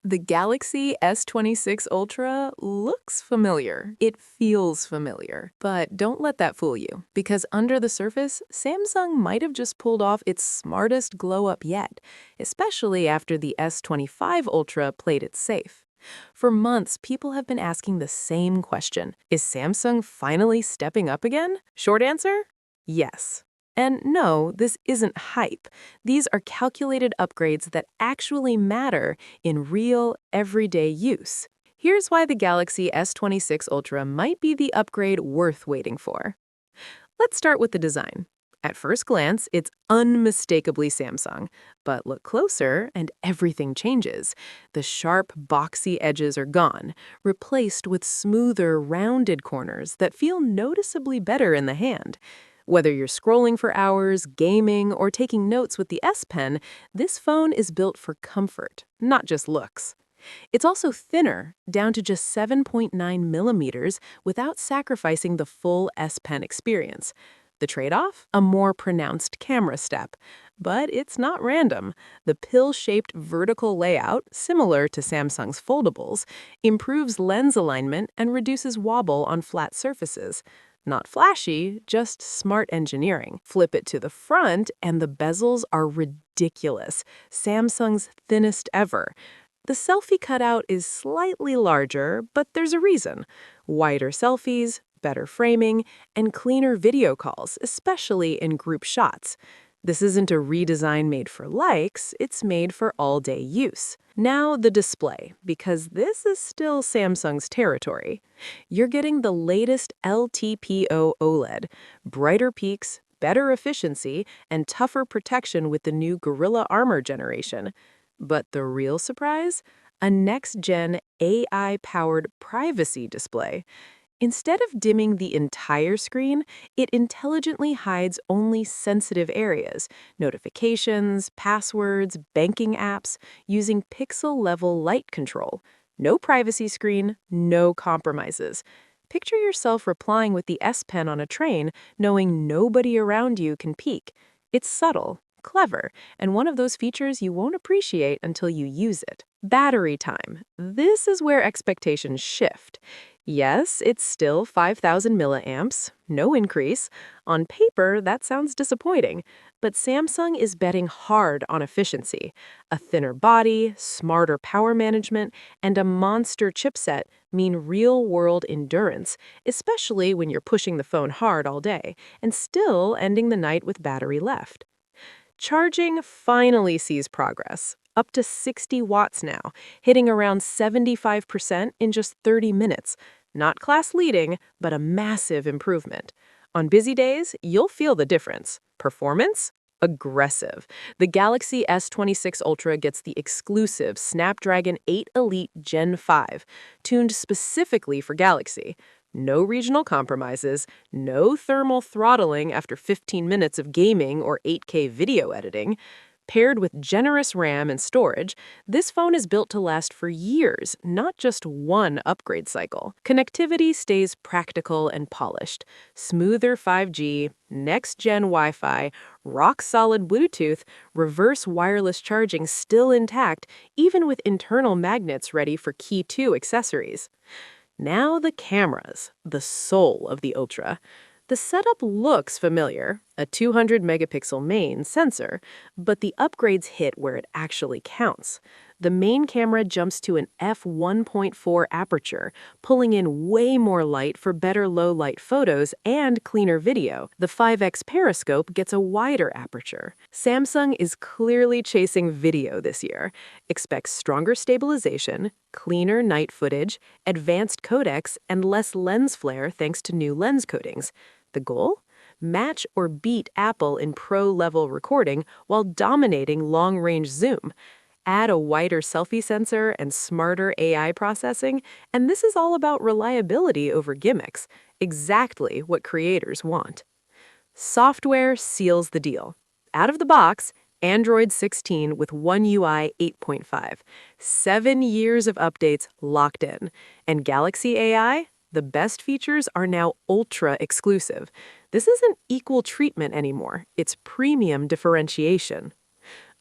The Galaxy S26 Ultra looks familiar. It feels familiar. But don't let that fool you, because under the surface, Samsung might have just pulled off its smartest glow-up yet, especially after the S25 Ultra played it safe. For months, people have been asking the same question. Is Samsung finally stepping up again? Short answer? Yes. And no, this isn't hype. These are calculated upgrades that actually matter in real, everyday use. Here's why the Galaxy S26 Ultra might be the upgrade worth waiting for. Let's start with the design. At first glance, it's unmistakably Samsung. But look closer and everything changes. The sharp, boxy edges are gone, replaced with smoother, rounded corners that feel noticeably better in the hand. Whether you're scrolling for hours, gaming, or taking notes with the S Pen, this phone is built for comfort, not just looks. It's also thinner, down to just 7.9 millimeters, without sacrificing the full S Pen experience. The trade-off? A more pronounced camera step. But it's not random. The pill-shaped vertical layout, similar to Samsung's foldables, improves lens alignment and reduces wobble on flat surfaces. Not flashy, just smart engineering. Flip it to the front, and the bezels are ridiculous. Samsung's thinnest ever. The selfie cutout is slightly larger, but there's a reason. Wider selfies, better framing, and cleaner video calls, especially in group shots. This isn't a redesign made for likes, it's made for all-day use. Now the display, because this is still Samsung's territory. You're getting the latest LTPO OLED, brighter peaks, better efficiency, and tougher protection with the new Gorilla Armor generation. But the real surprise? A next-gen AI-powered privacy display. Instead of dimming the entire screen, it intelligently hides only sensitive areas, notifications, passwords, banking apps, using pixel-level light control. No privacy screen, no compromises. Picture yourself replying with the S Pen on a train, knowing nobody around you can peek. It's subtle, clever, and one of those features you won't appreciate until you use it. Battery time. This is where expectations shift. Yes, it's still 5,000 milliamps, no increase. On paper, that sounds disappointing, but Samsung is betting hard on efficiency. A thinner body, smarter power management, and a monster chipset mean real-world endurance, especially when you're pushing the phone hard all day and still ending the night with battery left. Charging finally sees progress, up to 60 watts now, hitting around 75% in just 30 minutes. Not class-leading, but a massive improvement. On busy days, you'll feel the difference. Performance? Aggressive. The Galaxy S26 Ultra gets the exclusive Snapdragon 8 Elite Gen 5, tuned specifically for Galaxy. No regional compromises, no thermal throttling after 15 minutes of gaming or 8K video editing. Paired with generous RAM and storage, this phone is built to last for years, not just one upgrade cycle. Connectivity stays practical and polished. Smoother 5G, next-gen Wi-Fi, rock-solid Bluetooth, reverse wireless charging still intact, even with internal magnets ready for Key 2 accessories. Now the cameras, the soul of the Ultra. The setup looks familiar, a 200-megapixel main sensor, but the upgrades hit where it actually counts. The main camera jumps to an f1.4 aperture, pulling in way more light for better low-light photos and cleaner video. The 5x periscope gets a wider aperture. Samsung is clearly chasing video this year. Expect stronger stabilization, cleaner night footage, advanced codecs, and less lens flare thanks to new lens coatings. The goal? Match or beat Apple in pro-level recording while dominating long-range zoom. Add a wider selfie sensor and smarter AI processing, and this is all about reliability over gimmicks, exactly what creators want. Software seals the deal. Out of the box, Android 16 with One UI 8.5. 7 years of updates locked in. And Galaxy AI? The best features are now ultra exclusive. This isn't equal treatment anymore, it's premium differentiation.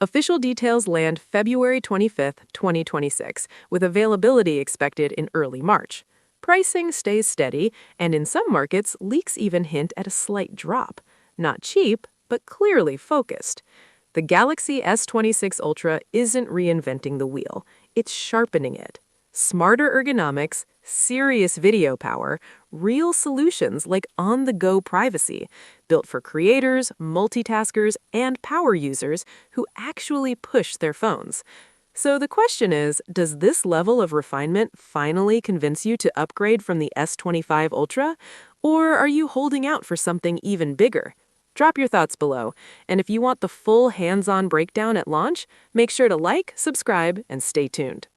Official details land February 25th, 2026, with availability expected in early March. Pricing stays steady, and in some markets, leaks even hint at a slight drop. Not cheap, but clearly focused. The Galaxy S26 Ultra isn't reinventing the wheel, it's sharpening it. Smarter ergonomics, serious video power, real solutions like on-the-go privacy, built for creators, multitaskers, and power users who actually push their phones. So the question is, does this level of refinement finally convince you to upgrade from the S25 Ultra? Or are you holding out for something even bigger? Drop your thoughts below, and if you want the full hands-on breakdown at launch, make sure to like, subscribe, and stay tuned.